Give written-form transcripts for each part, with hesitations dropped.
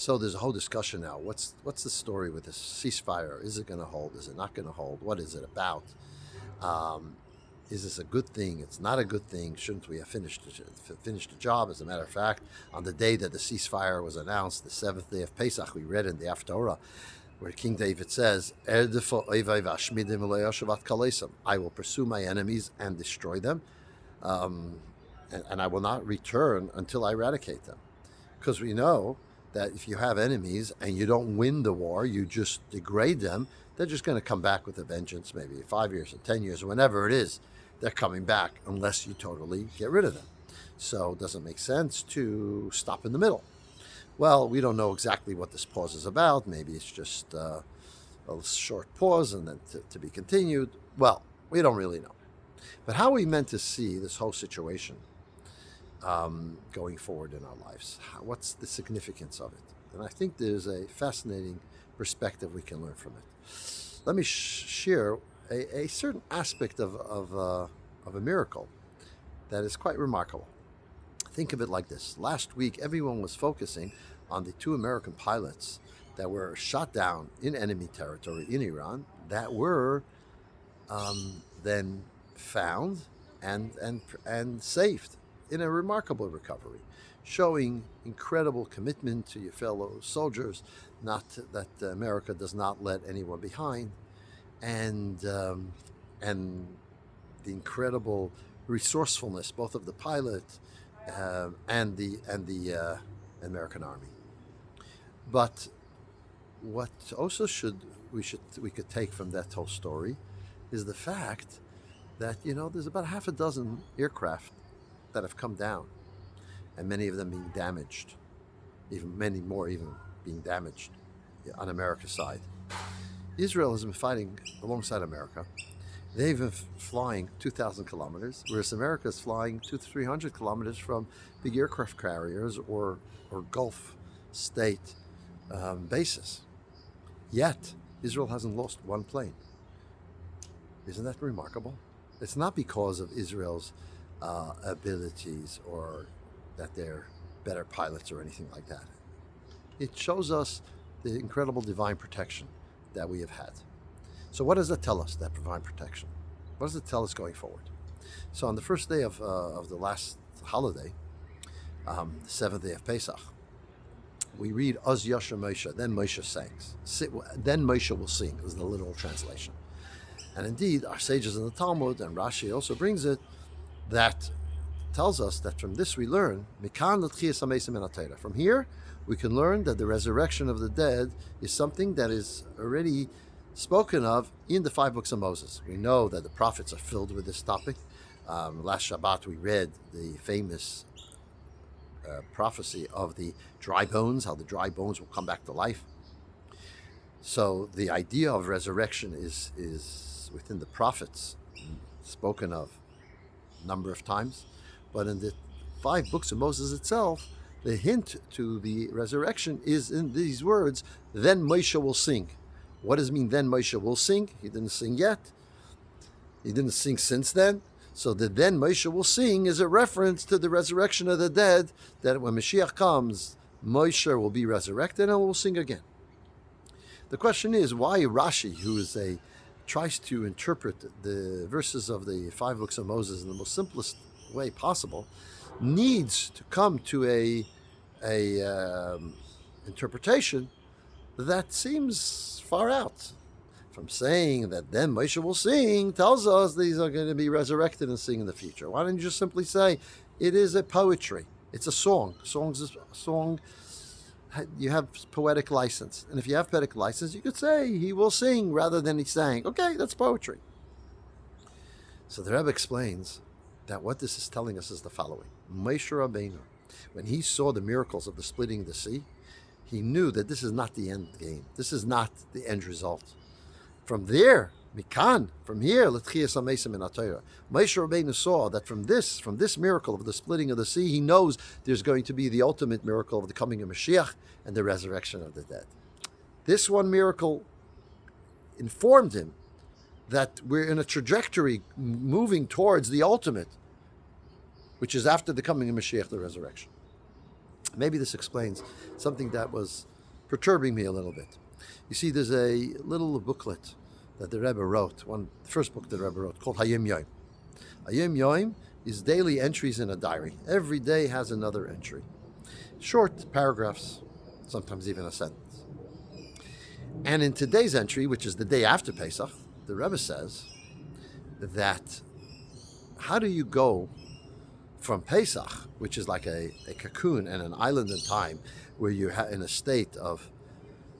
So there's a whole discussion now. What's the story with this ceasefire? Is it going to hold? Is it not going to hold? What is it about? Um, is this a good thing? It's not a good thing. Shouldn't we have finished the job? As a matter of fact, on the day that the ceasefire was announced, the seventh day of Pesach, we read in the Haftorah where King David says, I will pursue my enemies and destroy them, and I will not return until I eradicate them. Because we know that if you have enemies and you don't win the war, you just degrade them, they're just going to come back with a vengeance, maybe 5 years or 10 years or whenever it is. They're coming back unless you totally get rid of them. So it doesn't make sense to stop in the middle. Well, we don't know exactly what this pause is about. Maybe it's just a short pause and then to be continued. Well, we don't really know. But how are we meant to see this whole situation going forward in our lives? What's the significance of it? And I think there's a fascinating perspective we can learn from it. Let me share a certain aspect of a miracle that is quite remarkable. Think of it like this. Last week, everyone was focusing on the 2 American pilots that were shot down in enemy territory in Iran that were then found and saved in a remarkable recovery, showing incredible commitment to your fellow soldiers, not that America does not let anyone behind, and the incredible resourcefulness both of the pilot and the American Army. But what also we could take from that whole story is the fact that there's about half a dozen aircraft that have come down, and many of them being damaged, even many more even being damaged on America's side. Israel has been fighting alongside America. They've been flying 2,000 kilometers, whereas America is flying 200-300 kilometers from big aircraft carriers or Gulf state bases. Yet, Israel hasn't lost one plane. Isn't that remarkable? It's not because of Israel's abilities or that they're better pilots or anything like that. It shows us the incredible divine protection that we have had. So what does that tell us, that divine protection? What does it tell us going forward? So on the first day of the last holiday, the seventh day of Pesach, we read, Oz Yasha Moshe, then Moshe sings. Then Moshe will sing, is the literal translation. And indeed, our sages in the Talmud, and Rashi also brings it, that tells us that from this we learn, from here, we can learn that the resurrection of the dead is something that is already spoken of in the 5 books of Moses. We know that the prophets are filled with this topic. Last Shabbat we read the famous prophecy of the dry bones, how the dry bones will come back to life. So the idea of resurrection is within the prophets, spoken of a number of times. But in the 5 books of Moses itself, the hint to the resurrection is in these words, then Moshe will sing. What does it mean, then Moshe will sing? He didn't sing yet. He didn't sing since then. So the then Moshe will sing is a reference to the resurrection of the dead, that when Mashiach comes, Moshe will be resurrected and will sing again. The question is, why Rashi, who tries to interpret the verses of the 5 books of Moses in the most simplest way possible, needs to come to a interpretation that seems far out. From saying that then Moshe will sing tells us these are going to be resurrected and sing in the future. Why don't you just simply say it is a poetry? It's a song. Song. You have poetic license, and if you have poetic license, you could say he will sing rather than he sang. Okay, that's poetry. So the Rebbe explains that what this is telling us is the following: Moshe Rabbeinu, when he saw the miracles of the splitting of the sea, he knew that this is not the end game. This is not the end result. From there, from here, Moshe Rabbeinu saw that from this miracle of the splitting of the sea, he knows there's going to be the ultimate miracle of the coming of Mashiach and the resurrection of the dead. This one miracle informed him that we're in a trajectory moving towards the ultimate, which is after the coming of Mashiach, the resurrection. Maybe this explains something that was perturbing me a little bit. You see, there's a little booklet that the Rebbe wrote, the first book that the Rebbe wrote, called Hayom Yom. Hayom Yom is daily entries in a diary. Every day has another entry. Short paragraphs, sometimes even a sentence. And in today's entry, which is the day after Pesach, the Rebbe says that how do you go from Pesach, which is like a cocoon and an island in time, where you're in a state of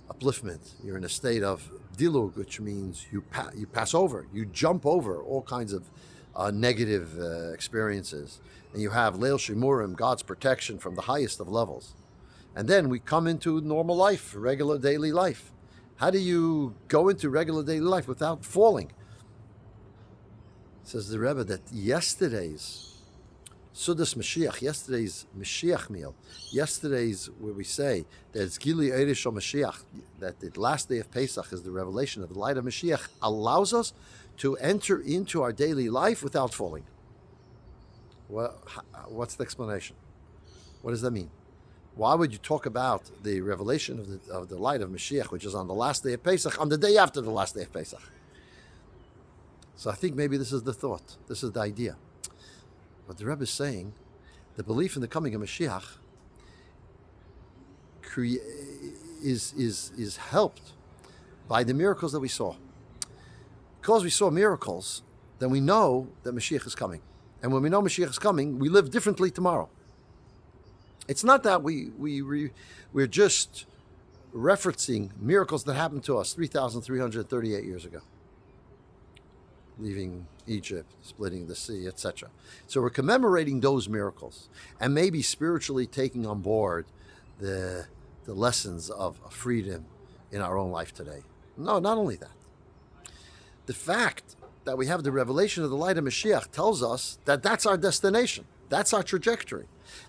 upliftment, you're in a state of dilug, which means you pass over, you jump over all kinds of negative experiences, and you have Leil Shimurim, God's protection from the highest of levels. And then we come into normal life, regular daily life. How do you go into regular daily life without falling? Says the Rebbe that yesterday's Sudas Mashiach, yesterday's Mashiach meal, yesterday's where we say that it's Gili Eirish Mashiach, that the last day of Pesach is the revelation of the light of Mashiach, allows us to enter into our daily life without falling. What's the explanation? What does that mean? Why would you talk about the revelation of the light of Mashiach, which is on the last day of Pesach, on the day after the last day of Pesach? So I think maybe this is the thought, this is the idea. What the Rebbe is saying, the belief in the coming of Mashiach is helped by the miracles that we saw. Because we saw miracles, then we know that Mashiach is coming. And when we know Mashiach is coming, we live differently tomorrow. It's not that we're just referencing miracles that happened to us 3,338 years ago. Leaving Egypt, splitting the sea, etc. So we're commemorating those miracles and maybe spiritually taking on board the lessons of freedom in our own life today. No, not only that. The fact that we have the revelation of the light of Mashiach tells us that that's our destination. That's our trajectory.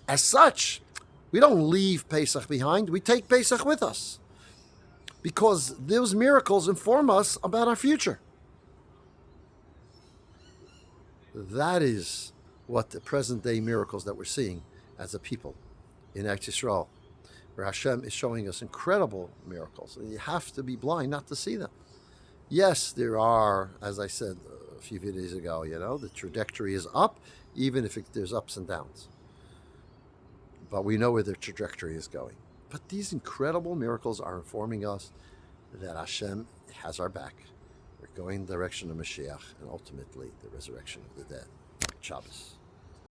As such, we don't leave Pesach behind. We take Pesach with us because those miracles inform us about our future. That is what the present-day miracles that we're seeing as a people in Eretz Yisrael, where Hashem is showing us incredible miracles, and you have to be blind not to see them. Yes, there are, as I said a few videos ago, the trajectory is up, even if there's ups and downs. But we know where the trajectory is going. But these incredible miracles are informing us that Hashem has our back. We're going in the direction of Mashiach and ultimately the resurrection of the dead. Shabbos.